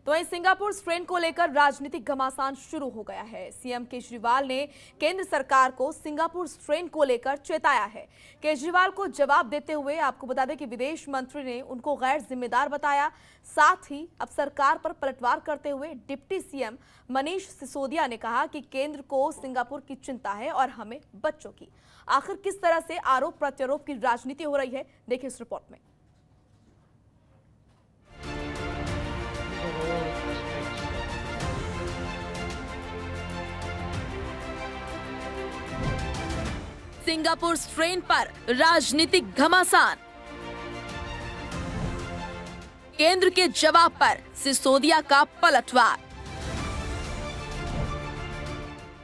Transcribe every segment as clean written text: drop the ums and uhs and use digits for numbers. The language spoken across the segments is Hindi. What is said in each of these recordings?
तो वहीं सिंगापुर स्ट्रेन को लेकर राजनीतिक घमासान शुरू हो गया है। सीएम केजरीवाल ने केंद्र सरकार को सिंगापुर स्ट्रेन को लेकर चेताया है। केजरीवाल को जवाब देते हुए आपको बता दें कि विदेश मंत्री ने उनको गैर जिम्मेदार बताया। साथ ही अब सरकार पर पलटवार करते हुए डिप्टी सीएम मनीष सिसोदिया ने कहा कि केंद्र को सिंगापुर की चिंता है और हमें बच्चों की। आखिर किस तरह से आरोप प्रत्यारोप की राजनीति हो रही है, देखिए इस रिपोर्ट में। सिंगापुर स्ट्रेन पर राजनीतिक घमासान, केंद्र के जवाब पर सिसोदिया का पलटवार।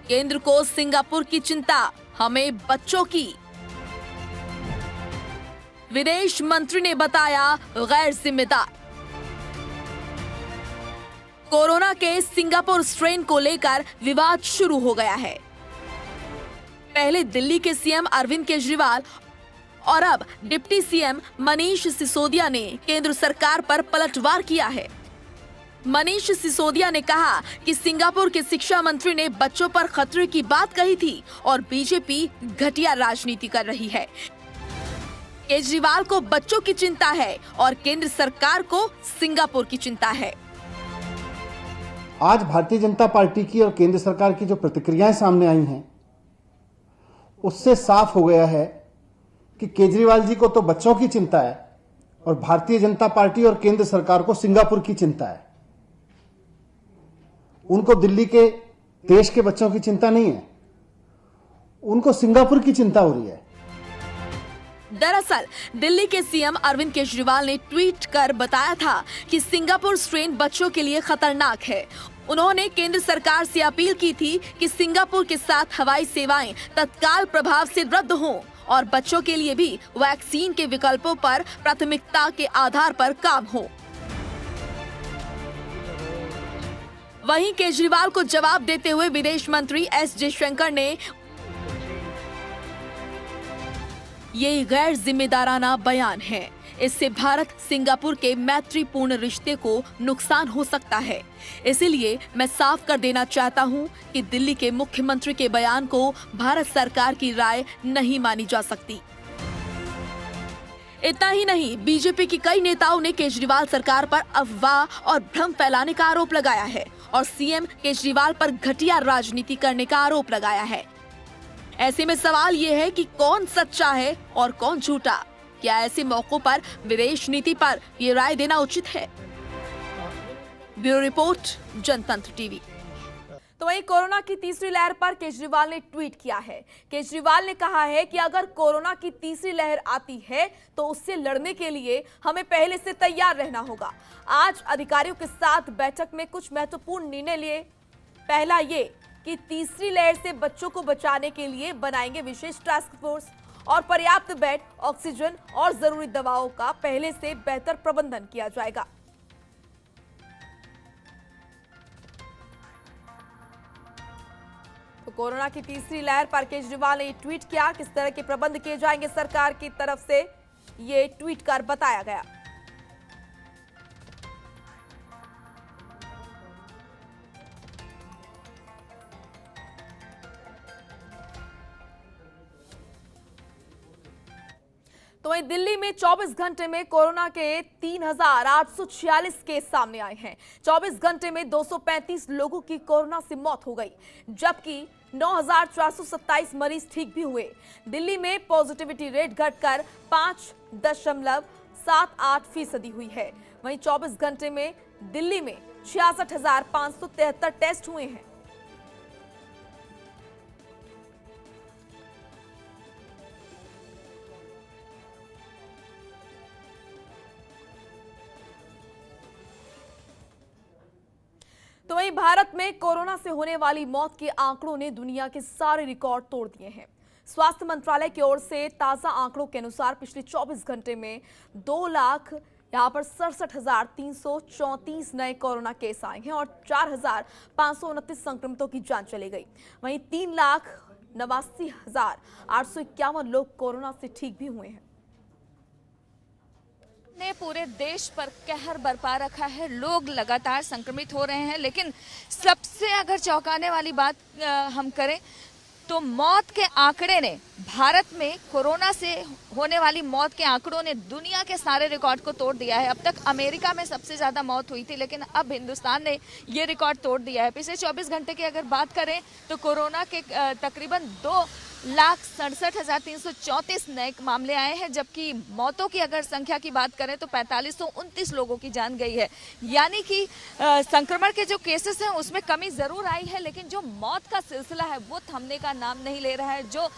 केंद्र को सिंगापुर की चिंता, हमें बच्चों की। विदेश मंत्री ने बताया गैर जिम्मेदार। कोरोना के सिंगापुर स्ट्रेन को लेकर विवाद शुरू हो गया है। पहले दिल्ली के सीएम अरविंद केजरीवाल और अब डिप्टी सीएम मनीष सिसोदिया ने केंद्र सरकार पर पलटवार किया है। मनीष सिसोदिया ने कहा कि सिंगापुर के शिक्षा मंत्री ने बच्चों पर खतरे की बात कही थी और बीजेपी घटिया राजनीति कर रही है। केजरीवाल को बच्चों की चिंता है और केंद्र सरकार को सिंगापुर की चिंता है। आज भारतीय जनता पार्टी की और केंद्र सरकार की जो प्रतिक्रियाएं सामने आई हैं, उससे साफ हो गया है कि केजरीवाल जी को तो बच्चों की चिंता है और भारतीय जनता पार्टी और केंद्र सरकार को सिंगापुर की चिंता है। उनको दिल्ली के देश के बच्चों की चिंता नहीं है, उनको सिंगापुर की चिंता हो रही है। दरअसल दिल्ली के सीएम अरविंद केजरीवाल ने ट्वीट कर बताया था कि सिंगापुर स्ट्रेन बच्चों के लिए खतरनाक है। उन्होंने केंद्र सरकार से अपील की थी कि सिंगापुर के साथ हवाई सेवाएं तत्काल प्रभाव से रद्द हों और बच्चों के लिए भी वैक्सीन के विकल्पों पर प्राथमिकता के आधार पर काम हो। वहीं केजरीवाल को जवाब देते हुए विदेश मंत्री एस जयशंकर ने ये गैर जिम्मेदाराना बयान है। इससे भारत सिंगापुर के मैत्रीपूर्ण रिश्ते को नुकसान हो सकता है। इसलिए मैं साफ कर देना चाहता हूं कि दिल्ली के मुख्यमंत्री के बयान को भारत सरकार की राय नहीं मानी जा सकती। इतना ही नहीं, बीजेपी की कई नेताओं ने केजरीवाल सरकार पर अफवाह और भ्रम फैलाने का आरोप लगाया है और सीएम केजरीवाल पर घटिया राजनीति करने का आरोप लगाया है। ऐसे में सवाल ये है कि कौन सच्चा है और कौन झूठा। क्या ऐसे मौकों पर विदेश नीति पर ये राय देना उचित है? ब्यूरो रिपोर्ट, जनतंत्र टीवी। तो वहीं कोरोना की तीसरी लहर पर केजरीवाल ने ट्वीट किया है। केजरीवाल ने कहा है कि अगर कोरोना की तीसरी लहर आती है तो उससे लड़ने के लिए हमें पहले से तैयार रहना होगा। आज अधिकारियों के साथ बैठक में कुछ महत्वपूर्ण निर्णय लिए। पहला ये कि तीसरी लहर से बच्चों को बचाने के लिए बनाएंगे विशेष टास्क फोर्स और पर्याप्त बेड, ऑक्सीजन और जरूरी दवाओं का पहले से बेहतर प्रबंधन किया जाएगा। तो कोरोना की तीसरी लहर पर केजरीवाल ने ट्वीट किया। किस तरह के प्रबंध किए जाएंगे सरकार की तरफ से, ये ट्वीट कर बताया गया। तो वहीं दिल्ली में 24 घंटे में कोरोना के 3,846 केस सामने आए हैं। 24 घंटे में 235 लोगों की कोरोना से मौत हो गई, जबकि 9,427 मरीज ठीक भी हुए। दिल्ली में पॉजिटिविटी रेट घटकर 5.78% हुई है। वहीं 24 घंटे में दिल्ली में 66,573 टेस्ट हुए हैं। तो वहीं भारत में कोरोना से होने वाली मौत के आंकड़ों ने दुनिया के सारे रिकॉर्ड तोड़ दिए हैं। स्वास्थ्य मंत्रालय की ओर से ताजा आंकड़ों के अनुसार पिछले 24 घंटे में 2,67,334 नए कोरोना केस आए हैं और 4,529 संक्रमितों की जान चली गई। वहीं 3,89,851 लोग कोरोना से ठीक भी हुए हैं। ने पूरे देश पर कहर बरपा रखा है। लोग लगातार संक्रमित हो रहे हैं, लेकिन सबसे अगर चौंकाने वाली बात हम करें तो मौत के आंकड़े ने भारत में कोरोना से होने वाली मौत के आंकड़ों ने दुनिया के सारे रिकॉर्ड को तोड़ दिया है। अब तक अमेरिका में सबसे ज्यादा मौत हुई थी, लेकिन अब हिंदुस्तान ने ये रिकॉर्ड तोड़ दिया है। पिछले 24 घंटे की अगर बात करें तो कोरोना के तकरीबन 2,67,334 नए मामले आए हैं, जबकि मौतों की अगर संख्या की बात करें तो 4529 लोगों की जान गई है। यानी कि संक्रमण के जो केसेस हैं उसमें कमी जरूर आई है, लेकिन जो मौत का सिलसिला है वो थमने का नाम नहीं ले रहा है, जो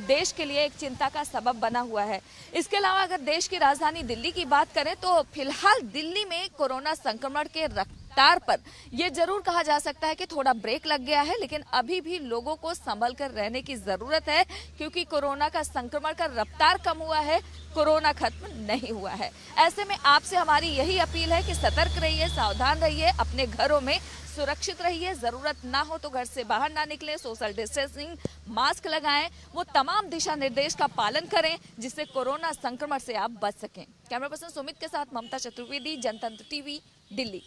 देश के लिए एक चिंता का सबब बना हुआ है। इसके अलावा अगर देश की राजधानी दिल्ली की बात करें तो फिलहाल दिल्ली में कोरोना संक्रमण के रफ्तार पर यह जरूर कहा जा सकता है कि थोड़ा ब्रेक लग गया है, लेकिन अभी भी लोगों को संभल कर रहने की जरूरत है, क्योंकि कोरोना का संक्रमण का रफ्तार कम हुआ है, कोरोना खत्म नहीं हुआ है। ऐसे में आपसे हमारी यही अपील है कि सतर्क रहिए, सावधान रहिए, अपने घरों में सुरक्षित रहिए, जरूरत ना हो तो घर से बाहर ना निकलें, सोशल डिस्टेंसिंग, मास्क लगाएं, वो तमाम दिशा निर्देश का पालन करें जिससे कोरोना संक्रमण से आप बच सकें। कैमरा पर्सन सुमित के साथ ममता चतुर्वेदी, जनतंत्र टीवी, दिल्ली।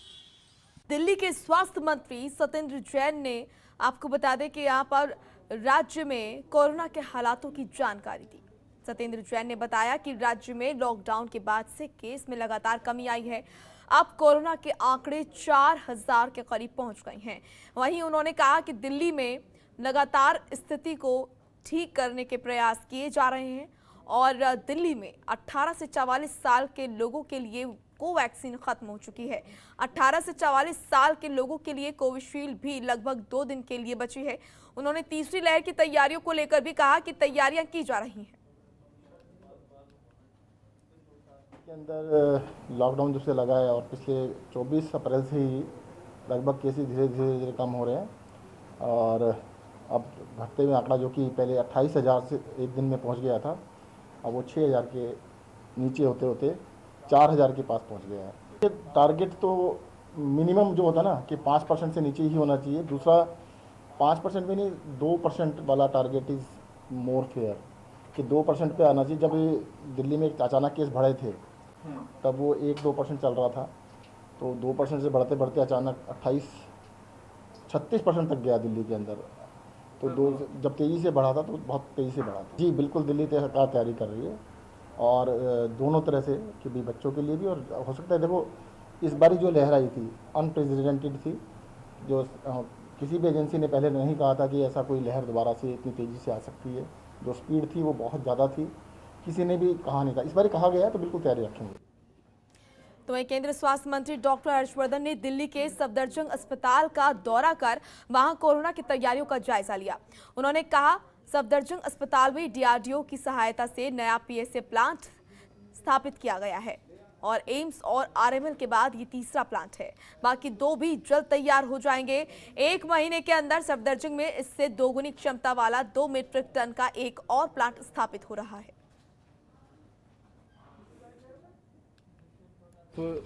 दिल्ली के स्वास्थ्य मंत्री सत्येंद्र जैन ने आपको बता दें कि यहाँ पर राज्य में कोरोना के हालातों की जानकारी दी। सत्येंद्र जैन ने बताया कि राज्य में लॉकडाउन के बाद से केस में लगातार कमी आई है। अब कोरोना के आंकड़े 4000 के करीब पहुंच गए हैं। वहीं उन्होंने कहा कि दिल्ली में लगातार स्थिति को ठीक करने के प्रयास किए जा रहे हैं और दिल्ली में 18 से 44 साल के लोगों के लिए कोवैक्सीन खत्म हो चुकी है। 18 से 44 साल के लोगों के लिए कोविशील्ड भी लगभग 2 दिन के लिए बची है। उन्होंने तीसरी लहर की तैयारियों को लेकर भी कहा कि तैयारियां की जा रही हैं। के अंदर लॉकडाउन जब से लगा है और पिछले 24 अप्रैल से ही लगभग केसेस धीरे धीरे कम हो रहे हैं और अब घटते हुए आंकड़ा जो कि पहले 28,000 से एक दिन में पहुंच गया था, अब वो 6,000 के नीचे होते होते 4,000 के पास पहुंच गया है। ये टारगेट तो मिनिमम जो होता है ना कि 5% से नीचे ही होना चाहिए। दूसरा 5% भी नहीं, 2% वाला टारगेट इज़ मोर फेयर कि 2% पे आना चाहिए। जब दिल्ली में अचानक केस बढ़े थे तब वो 1-2% चल रहा था, तो 2% से बढ़ते बढ़ते अचानक 28-36% तक गया दिल्ली के अंदर। तो जब तेज़ी से बढ़ा था तो बहुत तेज़ी से बढ़ा था। जी बिल्कुल, दिल्ली सरकार तैयारी कर रही है और दोनों तरह से कि भी बच्चों के लिए भी, और हो सकता है देखो इस बारी जो लहर आई थी अनप्रेसिडेंटेड थी, जो किसी भी एजेंसी ने पहले नहीं कहा था कि ऐसा कोई लहर दोबारा से इतनी तेज़ी से आ सकती है। जो स्पीड थी वो बहुत ज़्यादा थी, किसी ने भी कहा नहीं था। इस बार कहा गया है तो बिल्कुल तैयारी रखेंगे। तो वहीं केंद्रीय स्वास्थ्य मंत्री डॉक्टर हर्षवर्धन ने दिल्ली के सफदरजंग अस्पताल का दौरा कर वहां कोरोना की तैयारियों का जायजा लिया। उन्होंने कहा सफदरजंग अस्पताल में डीआरडीओ की सहायता से नया पीएसए प्लांट स्थापित किया गया है और एम्स और आरएमएल के बाद ये तीसरा प्लांट है। बाकी 2 भी जल्द तैयार हो जाएंगे। 1 महीने के अंदर सफदरजंग में इससे 2 गुनी क्षमता वाला 2 मीट्रिक टन का एक और प्लांट स्थापित हो रहा है। तो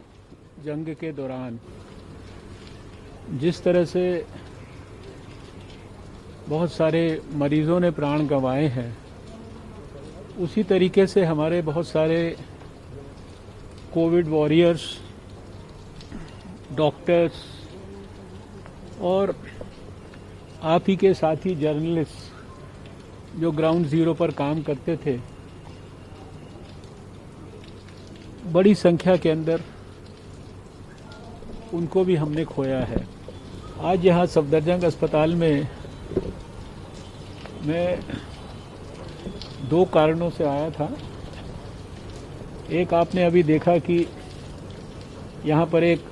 जंग के दौरान जिस तरह से बहुत सारे मरीजों ने प्राण गंवाए हैं, उसी तरीके से हमारे बहुत सारे कोविड वॉरियर्स, डॉक्टर्स और आप ही के साथी जर्नलिस्ट जो ग्राउंड जीरो पर काम करते थे, बड़ी संख्या के अंदर उनको भी हमने खोया है। आज यहाँ सफदरजंग अस्पताल में मैं 2 कारणों से आया था। एक, आपने अभी देखा कि यहाँ पर एक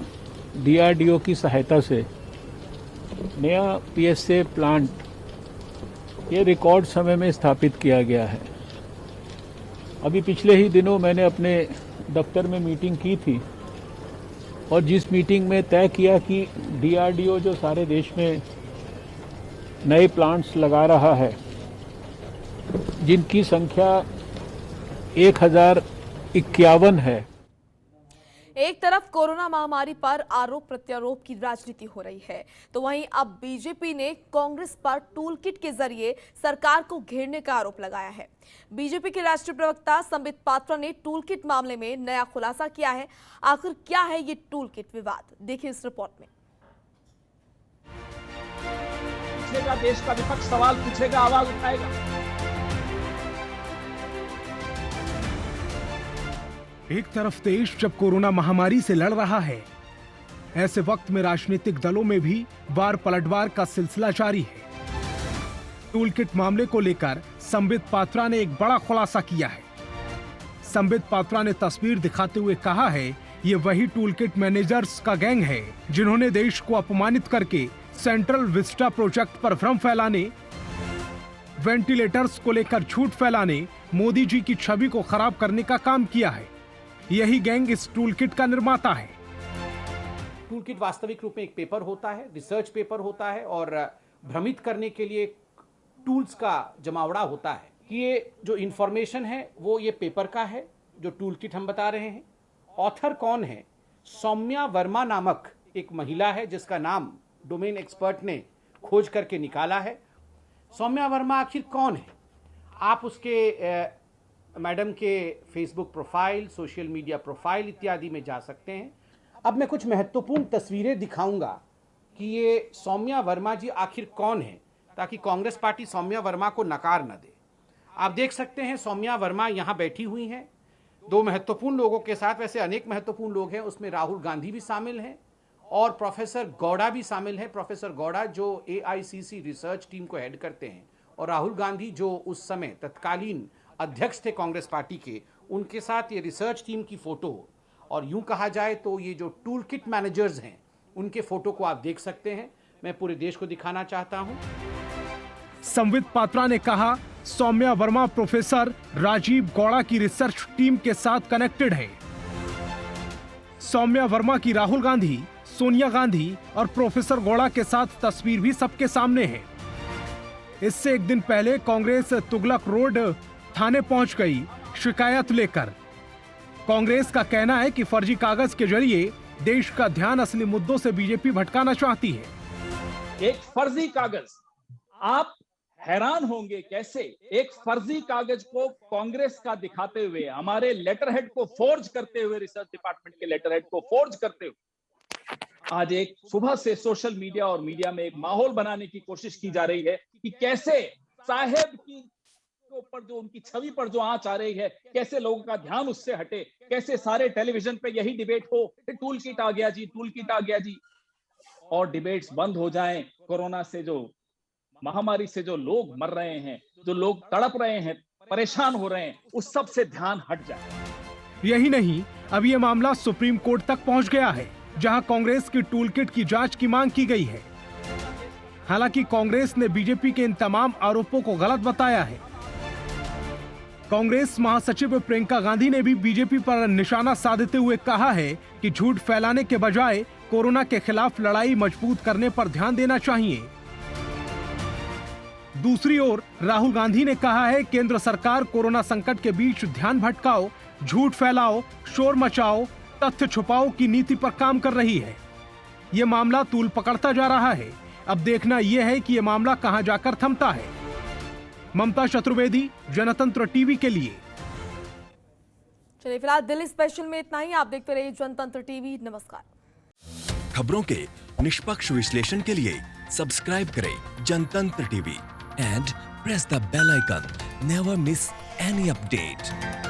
डीआरडीओ की सहायता से नया पीएसए प्लांट ये रिकॉर्ड समय में स्थापित किया गया है। अभी पिछले ही दिनों मैंने अपने दफ्तर में मीटिंग की थी और जिस मीटिंग में तय किया कि डीआरडीओ जो सारे देश में नए प्लांट्स लगा रहा है, जिनकी संख्या 1051 है। एक तरफ कोरोना महामारी पर आरोप प्रत्यारोप की राजनीति हो रही है, तो वहीं अब बीजेपी ने कांग्रेस पर टूल किट के जरिए सरकार को घेरने का आरोप लगाया है। बीजेपी के राष्ट्रीय प्रवक्ता संबित पात्रा ने टूल किट मामले में नया खुलासा किया है। आखिर क्या है ये टूल किट विवाद, देखिए इस रिपोर्ट में। पूछेगा, देश का विपक्ष सवाल पूछेगा, आवाज उठाएगा। एक तरफ देश जब कोरोना महामारी से लड़ रहा है, ऐसे वक्त में राजनीतिक दलों में भी वार पलटवार का सिलसिला जारी है। टूल किट मामले को लेकर संबित पात्रा ने एक बड़ा खुलासा किया है। संबित पात्रा ने तस्वीर दिखाते हुए कहा है, ये वही टूल किट मैनेजर्स का गैंग है जिन्होंने देश को अपमानित करके सेंट्रल विस्टा प्रोजेक्ट पर भ्रम फैलाने, वेंटिलेटर्स को लेकर झूठ फैलाने, मोदी जी की छवि को खराब करने का काम किया है। यही गैंग इस टूल किट का निर्माता है। टूल किट वास्तविक रूप में एक पेपर होता है, रिसर्च पेपर होता है और भ्रमित करने के लिए टूल्स का जमावड़ा होता है कि ये जो इंफॉर्मेशन है वो ये पेपर का है, जो टूल किट हम बता रहे हैं। ऑथर कौन है? सौम्या वर्मा नामक एक महिला है जिसका नाम डोमेन एक्सपर्ट ने खोज करके निकाला है। सौम्या वर्मा आखिर कौन है? आप उसके मैडम के Facebook profile, social media profile इत्यादि में जा सकते हैं। अब मैं कुछ महत्वपूर्ण तस्वीरें दिखाऊंगा कि ये सौम्या वर्मा जी आखिर कौन है, ताकि कांग्रेस पार्टी सौम्या वर्मा को नकार न दे। आप देख सकते हैं सौम्या वर्मा यहाँ बैठी हुई हैं दो महत्वपूर्ण लोगों के साथ। वैसे अनेक महत्वपूर्ण लोग हैं, उसमें राहुल गांधी भी शामिल हैं और प्रोफेसर गौड़ा भी शामिल है। प्रोफेसर गौड़ा जो AICC रिसर्च टीम को हेड करते हैं और राहुल गांधी जो उस समय तत्कालीन अध्यक्ष थे कांग्रेस पार्टी के, उनके साथ ये रिसर्च टीम की फोटो। और यूं कहा जाए तो ये जो टूल किट मैनेजर्स हैं उनके फोटो को आप देख सकते हैं। मैं पूरे देश को दिखाना चाहता हूं। संबित पात्रा ने कहा, सौम्या वर्मा प्रोफेसर राजीव गौड़ा की रिसर्च टीम के साथ कनेक्टेड है। सौम्या वर्मा की राहुल गांधी, सोनिया गांधी और प्रोफेसर गौड़ा के साथ तस्वीर भी सबके सामने है। इससे एक दिन पहले कांग्रेस तुगलक रोड थाने पहुंच गई शिकायत लेकर। कांग्रेस का कहना है कि फर्जी कागज के जरिए देश का ध्यान असली मुद्दों से बीजेपी भटकाना चाहती है। एक फर्जी कागज, आप हैरान होंगे कैसे एक फर्जी कागज को कांग्रेस का दिखाते हुए, हमारे लेटर हेड को फोर्ज करते हुए, रिसर्च डिपार्टमेंट के लेटर हेड को फोर्ज करते हुए आज एक सुबह से सोशल मीडिया और मीडिया में एक माहौल बनाने की कोशिश की जा रही है कि कैसे साहेब की ऊपर जो उनकी छवि पर जो आंच आ रही है, कैसे लोगों का ध्यान उससे हटे, कैसे सारे टेलीविजन पे यही डिबेट हो, टूल किट आ गया जी, टूल किट आ गया जी, और डिबेट्स बंद हो जाएं। कोरोना से जो महामारी से जो लोग मर रहे हैं, जो लोग तड़प रहे हैं, परेशान हो रहे हैं, उस सब से ध्यान हट जाए। यही नहीं, अब ये मामला सुप्रीम कोर्ट तक पहुंच गया है, जहां कांग्रेस की टूल किट की जांच की मांग की गई है। हालांकि कांग्रेस ने बीजेपी के इन तमाम आरोपों को गलत बताया है। कांग्रेस महासचिव प्रियंका गांधी ने भी बीजेपी पर निशाना साधते हुए कहा है कि झूठ फैलाने के बजाय कोरोना के खिलाफ लड़ाई मजबूत करने पर ध्यान देना चाहिए। दूसरी ओर राहुल गांधी ने कहा है, केंद्र सरकार कोरोना संकट के बीच ध्यान भटकाओ, झूठ फैलाओ, शोर मचाओ, तथ्य छुपाओ की नीति पर काम कर रही है। ये मामला तूल पकड़ता जा रहा है। अब देखना यह है कि यह मामला कहां जाकर थमता है। ममता चतुर्वेदी, जनतंत्र टीवी के लिए। चलिए फिलहाल दिल्ली स्पेशल में इतना ही। आप देखते रहिए जनतंत्र टीवी। नमस्कार। खबरों के निष्पक्ष विश्लेषण के लिए सब्सक्राइब करें Jantantra TV and press the bell icon. Never miss any update.